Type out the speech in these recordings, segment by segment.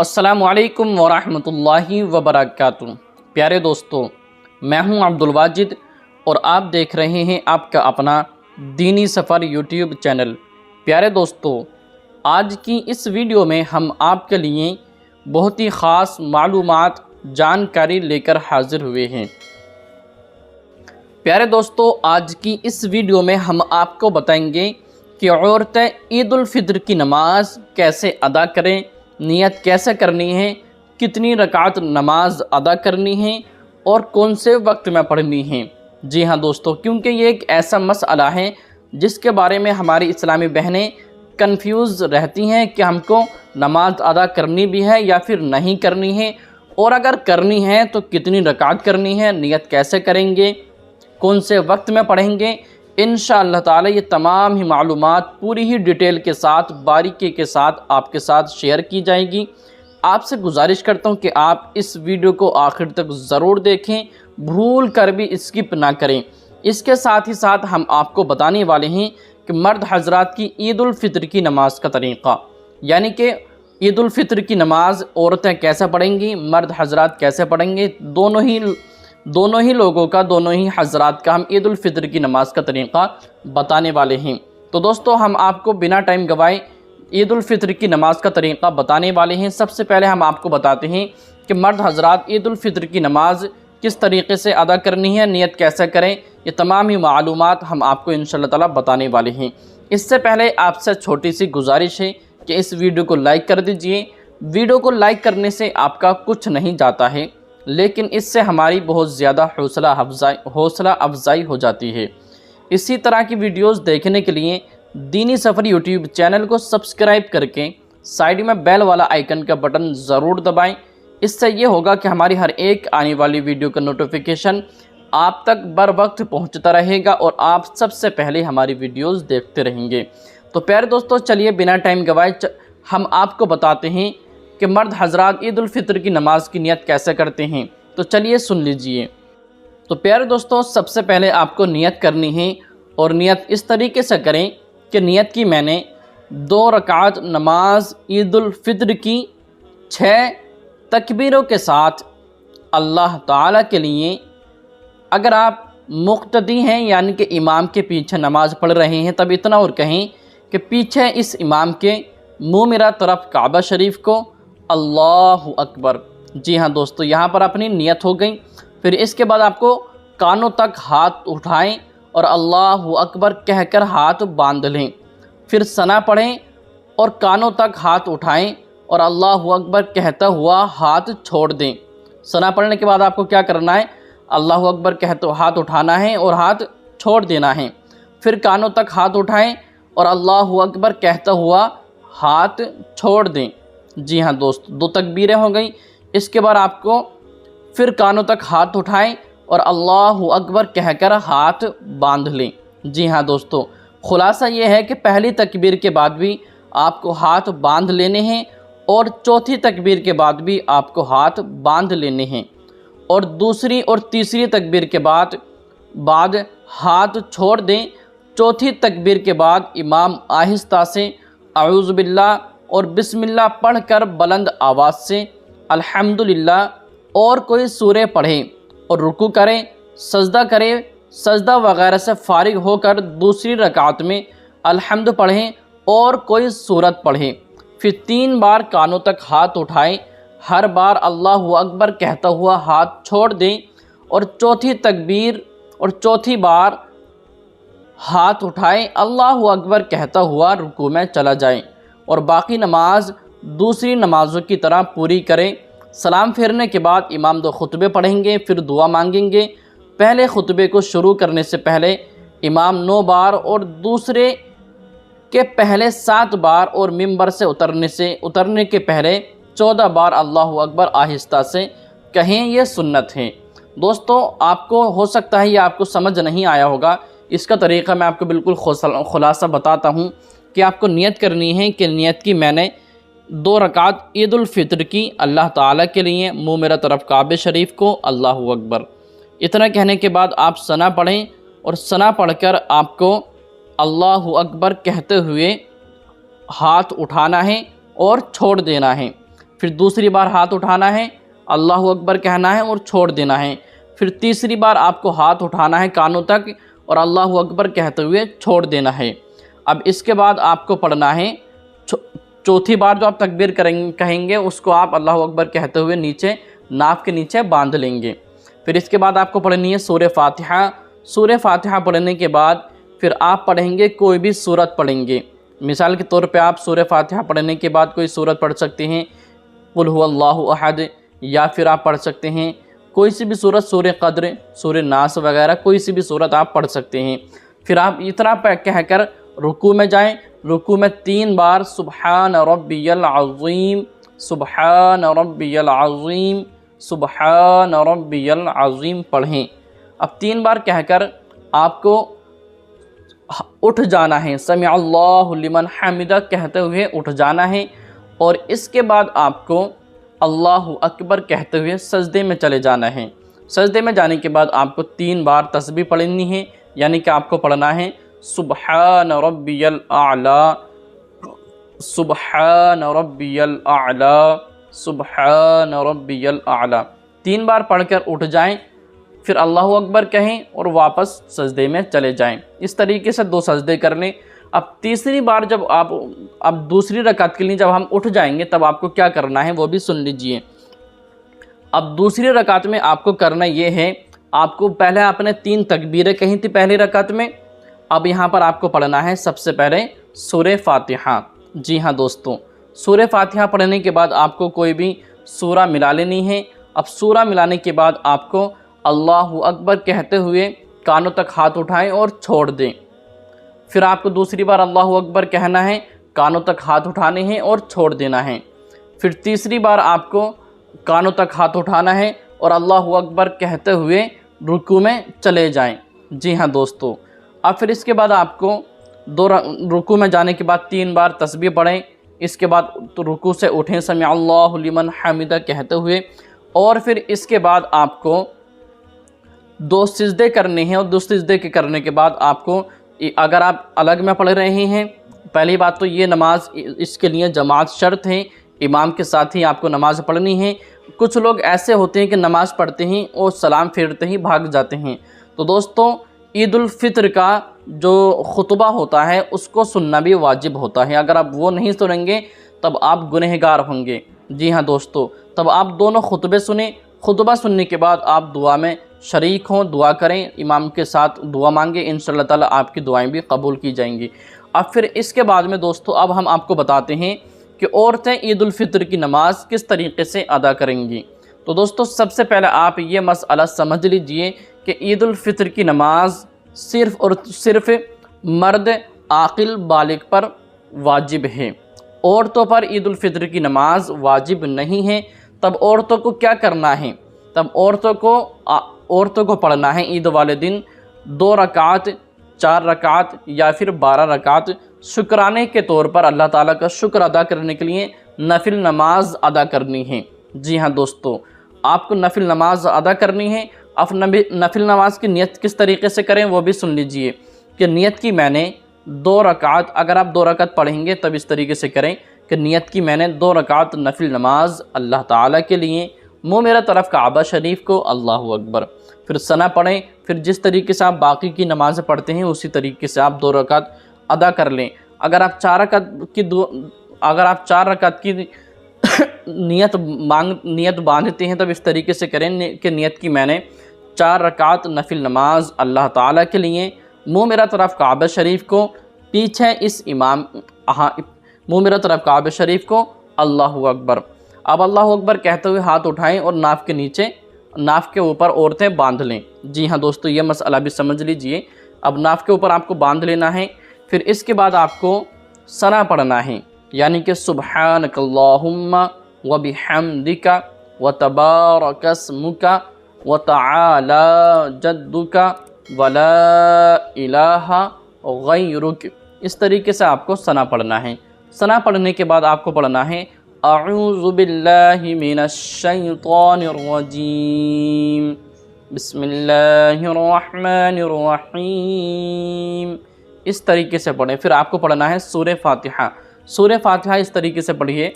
السلام علیکم ورحمۃ اللہ وبرکاتہ۔ پیارے دوستو، میں ہوں عبدالواجد اور آپ دیکھ رہے ہیں آپ کا اپنا دینی سفر یوٹیوب چینل۔ پیارے دوستو، آج کی اس ویڈیو میں ہم آپ کے لیے بہت ہی خاص معلومات جانکاری لے کر حاضر ہوئے ہیں۔ پیارے دوستو، آج کی اس ویڈیو میں ہم آپ کو بتائیں گے کہ عورتیں عید الفطر کی نماز کیسے ادا کریں، نیت کیسے کرنی ہے، کتنی رکعت نماز ادا کرنی ہے اور کون سے وقت میں پڑھنی ہے۔ جی ہاں دوستو، کیونکہ یہ ایک ایسا مسئلہ ہے جس کے بارے میں ہماری اسلامی بہنیں کنفیوز رہتی ہیں کہ ہم کو نماز ادا کرنی بھی ہے یا پھر نہیں کرنی ہے، اور اگر کرنی ہے تو کتنی رکعت کرنی ہے، نیت کیسے کریں گے، کون سے وقت میں پڑھیں گے۔ انشاءاللہ تعالی یہ تمام ہی معلومات پوری ہی ڈیٹیل کے ساتھ، باریکی کے ساتھ آپ کے ساتھ شیئر کی جائے گی۔ آپ سے گزارش کرتا ہوں کہ آپ اس ویڈیو کو آخر تک ضرور دیکھیں، بھول کر بھی اسکپ نہ کریں۔ اس کے ساتھ ہی ساتھ ہم آپ کو بتانے والے ہیں کہ مرد حضرات کی عید الفطر کی نماز کا طریقہ، یعنی کہ عید الفطر کی نماز عورتیں کیسے پڑھیں گی، مرد حضرات کیسے پڑھیں گے، دونوں ہی لوگوں کا، دونوں ہی حضرات کا ہم عید الفطر کی نماز کا طریقہ بتانے والے ہیں۔ تو دوستو، ہم آپ کو بنا ٹائم گوائے عید الفطر کی نماز کا طریقہ بتانے والے ہیں۔ سب سے پہلے ہم آپ کو بتاتے ہیں کہ مرد حضرات عید الفطر کی نماز کس طریقے سے ادا کرنی ہے، نیت کیسے کریں، یہ تمام ہی معلومات ہم آپ کو انشاءاللہ تعالی بتانے والے ہیں۔ اس سے پہلے آپ سے چھوٹی سی گزارش ہے کہ اس ویڈیو کو لائک کر دیجئے۔ ویڈیو کو لائک کرنے سے آپ کا کچھ نہیں جاتا ہے، لیکن اس سے ہماری بہت زیادہ حوصلہ افزائی ہو جاتی ہے۔ اسی طرح کی ویڈیوز دیکھنے کے لیے دینی سفر یوٹیوب چینل کو سبسکرائب کر کے سائیڈ میں بیل والا آئیکن کا بٹن ضرور دبائیں۔ اس سے یہ ہوگا کہ ہماری ہر ایک آنے والی ویڈیو کا نوٹیفیکیشن آپ تک بر وقت پہنچتا رہے گا اور آپ سب سے پہلے ہماری ویڈیوز دیکھتے رہیں گے۔ تو پیارے دوستو، چلیے بنا ٹائم گوائے ہم آپ کو بتاتے ہیں کہ مرد حضرات عید الفطر کی نماز کی نیت کیسے کرتے ہیں۔ تو چلیے سن لیجئے۔ تو پیارے دوستو، سب سے پہلے آپ کو نیت کرنی ہے، اور نیت اس طریقے سے کریں کہ نیت کی میں نے 2 رکعت نماز عید الفطر کی 6 تکبیروں کے ساتھ اللہ تعالیٰ کے لیے، اگر آپ مقتدی ہیں یعنی کہ امام کے پیچھے نماز پڑھ رہے ہیں، تب اتنا اور کہیں کہ پیچھے اس امام کے منہ میرا طرف کعبہ شریف کو اللہ اکبر۔ جی ہاں دوستو، یہاں پر اپنی نیت ہو گئی۔ پھر اس کے بعد آپ کو کانوں تک ہاتھ اٹھائیں اور اللہ اکبر کہہ کر ہاتھ باندھ لیں۔ پھر ثنا پڑھیں اور کانوں تک ہاتھ اٹھائیں اور اللہ اکبر کہتا ہوا ہاتھ چھوڑ دیں۔ ثنا پڑھنے کے بعد آپ کو کیا کرنا ہے؟ اللہ اکبر کہتے ہاتھ اٹھانا ہے اور ہاتھ چھوڑ دینا ہے۔ پھر کانوں تک ہاتھ اٹھائیں اور اللہ اکبر کہتا ہوا ہاتھ چھوڑ دیں۔ جی ہاں دوست، 2 تکبیریں ہو گئیں۔ اس کے بعد آپ کو پھر کانوں تک ہاتھ اٹھائیں اور اللہ اکبر کہہ کر ہاتھ باندھ لیں۔ جی ہاں دوستو، خلاصہ یہ ہے کہ پہلی تکبیر کے بعد بھی آپ کو ہاتھ باندھ لینے ہیں اور چوتھی تکبیر کے بعد بھی آپ کو ہاتھ باندھ لینے ہیں، اور دوسری اور تیسری تکبیر کے بعد ہاتھ چھوڑ دیں۔ چوتھی تکبیر کے بعد امام آہستہ سے اعوذ باللہ اور بسم اللہ پڑھ کر بلند آواز سے الحمدللہ اور کوئی سورہ پڑھیں اور رکوع کریں، سجدہ کریں، سجدہ وغیرہ سے فارغ ہو کر دوسری رکعت میں الحمد پڑھیں اور کوئی سورت پڑھیں۔ پھر 3 بار کانوں تک ہاتھ اٹھائیں، ہر بار اللہ اکبر کہتا ہوا ہاتھ چھوڑ دیں، اور چوتھی تکبیر اور چوتھی بار ہاتھ اٹھائیں، اللہ اکبر کہتا ہوا رکوع میں چلا جائیں، اور باقی نماز دوسری نمازوں کی طرح پوری کریں۔ سلام پھیرنے کے بعد امام 2 خطبے پڑھیں گے، پھر دعا مانگیں گے۔ پہلے خطبے کو شروع کرنے سے پہلے امام 9 بار اور دوسرے کے پہلے 7 بار اور ممبر سے اترنے کے پہلے 14 بار اللہ اکبر آہستہ سے کہیں، یہ سنت ہے۔ دوستو، آپ کو ہو سکتا ہے یہ آپ کو سمجھ نہیں آیا ہوگا، اس کا طریقہ میں آپ کو بالکل خلاصہ بتاتا ہوں کہ آپ کو نیت کرنی ہے کہ نیت کی میں نے 2 رکعت عید الفطر کی اللہ تعالیٰ کے لیے، منہ میرا طرف کعبہ شریف کو اللہ اکبر۔ اتنا کہنے کے بعد آپ ثنا پڑھیں، اور ثنا پڑھ کر آپ کو اللہ اکبر کہتے ہوئے ہاتھ اٹھانا ہے اور چھوڑ دینا ہے۔ پھر دوسری بار ہاتھ اٹھانا ہے، اللہ اکبر کہنا ہے اور چھوڑ دینا ہے۔ پھر تیسری بار آپ کو ہاتھ اٹھانا ہے کانوں تک اور اللہ اکبر کہتے ہوئے چھوڑ دینا ہے۔ اب اس کے بعد آپ کو پڑھنا ہے چوتھی بار جو آپ تکبیر کہیں گے اس کو آپ اللہ اکبر کہتے ہوئے نیچے ناف کے نیچے باندھ لیں گے۔ پھر اس کے بعد آپ کو پڑھنی ہے سورہ فاتحہ۔ سورہ فاتحہ پڑھنے کے بعد پھر آپ پڑھیں گے کوئی بھی سورت پڑھیں گے۔ مثال کے طور پہ آپ سورہ فاتحہ پڑھنے کے بعد کوئی سورت پڑھ سکتے ہیں، قل هو اللہ احد، یا پھر آپ پڑھ سکتے ہیں کوئی سی بھی سورت، سورہ قدر، سورہ ناس وغیرہ کوئی سی بھی سورت آپ پڑھ سکتے ہیں۔ پھر آپ اتنا کہہ کر رکوع میں جائیں۔ رکوع میں 3 بار سبحان ربی العظیم، سبحان ربی العظیم، سبحان ربی العظیم پڑھیں۔ اب 3 بار کہہ کر آپ کو اٹھ جانا ہے، سمع اللہ لمن حمدہ کہتے ہوئے اٹھ جانا ہے، اور اس کے بعد آپ کو اللہ اکبر کہتے ہوئے سجدے میں چلے جانا ہے۔ سجدے میں جانے کے بعد آپ کو 3 بار تسبیح پڑھنی ہے، یعنی کہ آپ کو پڑھنا ہے سبحان ربی الاعلی، سبحان ربی الاعلی، سبحان ربی الاعلی۔ 3 بار پڑھ کر اٹھ جائیں، پھر اللہ اکبر کہیں اور واپس سجدے میں چلے جائیں۔ اس طریقے سے 2 سجدے کر لیں۔ اب تیسری بار جب اب دوسری رکعت کے لیے جب ہم اٹھ جائیں گے تب آپ کو کیا کرنا ہے وہ بھی سن لیجئے۔ اب دوسری رکعت میں آپ کو کرنا یہ ہے، آپ کو پہلے آپ نے 3 تکبیریں کہیں تھی پہلی رکعت میں، اب یہاں پر آپ کو پڑھنا ہے سب سے پہلے سورہ فاتحہ۔ جی ہاں دوستوں، سورہ فاتحہ پڑھنے کے بعد آپ کو کوئی بھی سورہ ملا لینی ہے۔ اب سورہ ملانے کے بعد آپ کو اللہ اکبر کہتے ہوئے کانوں تک ہاتھ اٹھائیں اور چھوڑ دیں۔ پھر آپ کو دوسری بار اللہ اکبر کہنا ہے، کانوں تک ہاتھ اٹھانے ہیں اور چھوڑ دینا ہے۔ پھر تیسری بار آپ کو کانوں تک ہاتھ اٹھانا ہے اور اللہ اکبر کہتے ہوئے رکوع میں چلے جائیں۔ جی ہاں دوستو، اب پھر اس کے بعد آپ کو رکوع میں جانے کے بعد 3 بار تسبیح پڑھیں۔ اس کے بعد رکوع سے اٹھیں سمع اللہ لمن حمدہ کہتے ہوئے، اور پھر اس کے بعد آپ کو 2 سجدے کرنے ہیں، اور 2 سجدے کے کرنے کے بعد آپ کو، اگر آپ الگ میں پڑھ رہے ہیں، پہلی بات تو یہ نماز اس کے لیے جماعت شرط ہے، امام کے ساتھ ہی آپ کو نماز پڑھنی ہے۔ کچھ لوگ ایسے ہوتے ہیں کہ نماز پڑھتے ہیں اور سلام پھیرتے ہی بھاگ جاتے ہیں۔ تو دوستوں، عید الفطر کا جو خطبہ ہوتا ہے اس کو سننا بھی واجب ہوتا ہے، اگر آپ وہ نہیں سنیں گے تب آپ گنہگار ہوں گے۔ جی ہاں دوستو، تب آپ دونوں خطبے سنیں۔ خطبہ سننے کے بعد آپ دعا میں شریک ہوں، دعا کریں، امام کے ساتھ دعا مانگیں، انشاءاللہ تعالیٰ آپ کی دعائیں بھی قبول کی جائیں گی۔ اب پھر اس کے بعد میں دوستو اب ہم آپ کو بتاتے ہیں کہ عورتیں عید الفطر کی نماز کس طریقے سے ادا کریں گی۔ تو دوستو سب سے پہلے آپ یہ مسئلہ سمجھ لیجئے کہ عید الفطر کی نماز صرف اور صرف مرد عاقل بالغ پر واجب ہے، عورتوں پر عید الفطر کی نماز واجب نہیں ہے۔ تب عورتوں کو کیا کرنا ہے؟ تب عورتوں کو پڑھنا ہے عید والے دن 2 رکعت، 4 رکعت یا پھر 12 رکعت، شکرانے کے طور پر اللہ تعالیٰ کا شکر ادا کرنے کے لیے نفل نماز ادا کرنی ہے۔ جی ہاں دوستو، آپ کو نفل نماز ادا کرنی ہے۔ اب نفل نماز کی نیت کس طریقے سے کریں وہ بھی سن لیجئے کہ نیت کی میں نے 2 رکعت، اگر آپ 2 رکعت پڑھیں گے تب اس طریقے سے کریں کہ نیت کی میں نے 2 رکعت نفل نماز اللہ تعالیٰ کے لیے، منہ میرا طرف کعبہ شریف کو، اللہ اکبر، پھر ثنا پڑھیں۔ پھر جس طریقے سے آپ باقی کی نمازیں پڑھتے ہیں اسی طریقے سے آپ 2 رکعت ادا کر لیں۔ اگر آپ 4 رکعت کی نیت باندھتے ہیں تب اس طریقے سے کریں کہ نیت کی میں نے 4 رکعت نفل نماز اللہ تعالیٰ کے لیے، منہ میرا طرف کعبہ شریف کو، پیچھے اس امام، منہ میرا طرف کعبہ شریف کو، اللہ اکبر۔ اب اللہ اکبر کہتے ہوئے ہاتھ اٹھائیں اور ناف کے اوپر عورتیں باندھ لیں۔ جی ہاں دوستو، یہ مسئلہ بھی سمجھ لیجئے۔ اب ناف کے اوپر آپ کو باندھ لینا ہے، پھر اس کے بعد آپ کو ثنا پڑھنا ہے، یعنی کہ سبحانک اللہم وبحمدک وتبارک اسمک وتعالی جدک ولا الہ غیرک، اس طریقے سے آپ کو ثنا پڑھنا ہے۔ ثنا پڑھنے کے بعد آپ کو پڑھنا ہے اعوذ باللہ من الشیطان الرجیم، بسم اللہ الرحمن الرحیم، اس طریقے سے پڑھیں۔ پھر آپ کو پڑھنا ہے سورہ فاتحہ۔ سورہ فاتحہ اس طریقے سے پڑھیے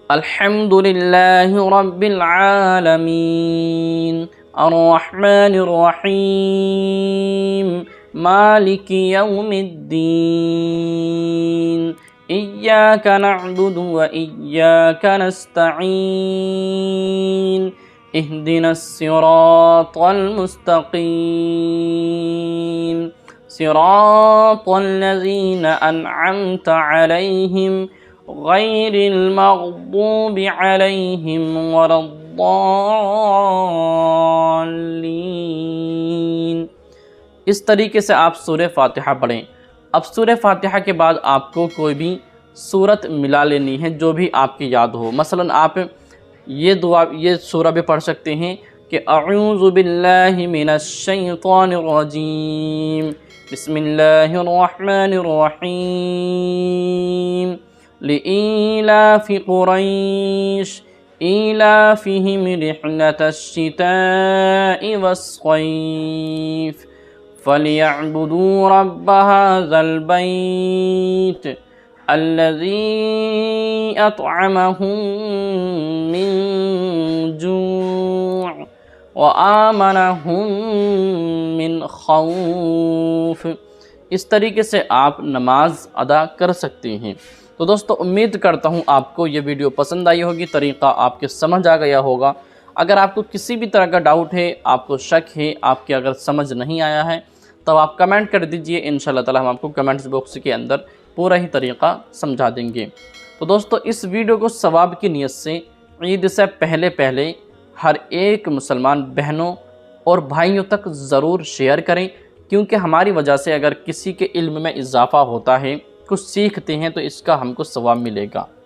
الحمدللہ رب العالمین الرحمن الرحیم مالک یوم الدین ایاک نعبد و ایاک نستعین اہدنا الصراط المستقیم صراط الذین انعمت علیہم غیر المغضوب علیہم ولا الضالین۔ اس طریقے سے آپ سورہ فاتحہ پڑھیں۔ اب سورہ فاتحہ کے بعد آپ کو کوئی بھی سورت ملا لینی ہے جو بھی آپ کی یاد ہو۔ مثلا آپ یہ سورہ بھی پڑھ سکتے ہیں کہ اعوذ باللہ من الشیطان الرجیم بسم اللہ الرحمن الرحیم لإيلاف قريش إيلافهم رحلة الشتاء والصيف فليعبدوا رب هذا البيت الذي أطعمهم من جوع وآمنهم من خوف۔ اس طریقے سے آپ نماز ادا کر سکتے ہیں۔ تو دوستو امید کرتا ہوں آپ کو یہ ویڈیو پسند آئی ہوگی، طریقہ آپ کے سمجھ آ گیا ہوگا۔ اگر آپ کو کسی بھی طرح کا ڈاؤٹ ہے، آپ کو شک ہے، آپ کے اگر سمجھ نہیں آیا ہے تو آپ کمنٹ کر دیجئے، انشاءاللہ تعالی ہم آپ کو کمنٹس باکس کے اندر پورا ہی طریقہ سمجھا دیں گے۔ تو دوستو اس ویڈیو کو ثواب کی نیت سے عید سے پہلے ہر ایک مسلمان بہنوں اور بھائیوں تک ضرور شیئر کریں، کیونکہ ہماری وجہ سے اگر کسی کے علم میں اضافہ ہوتا ہے، کچھ سیکھتے ہیں تو اس کا ہم کو ثواب ملے گا۔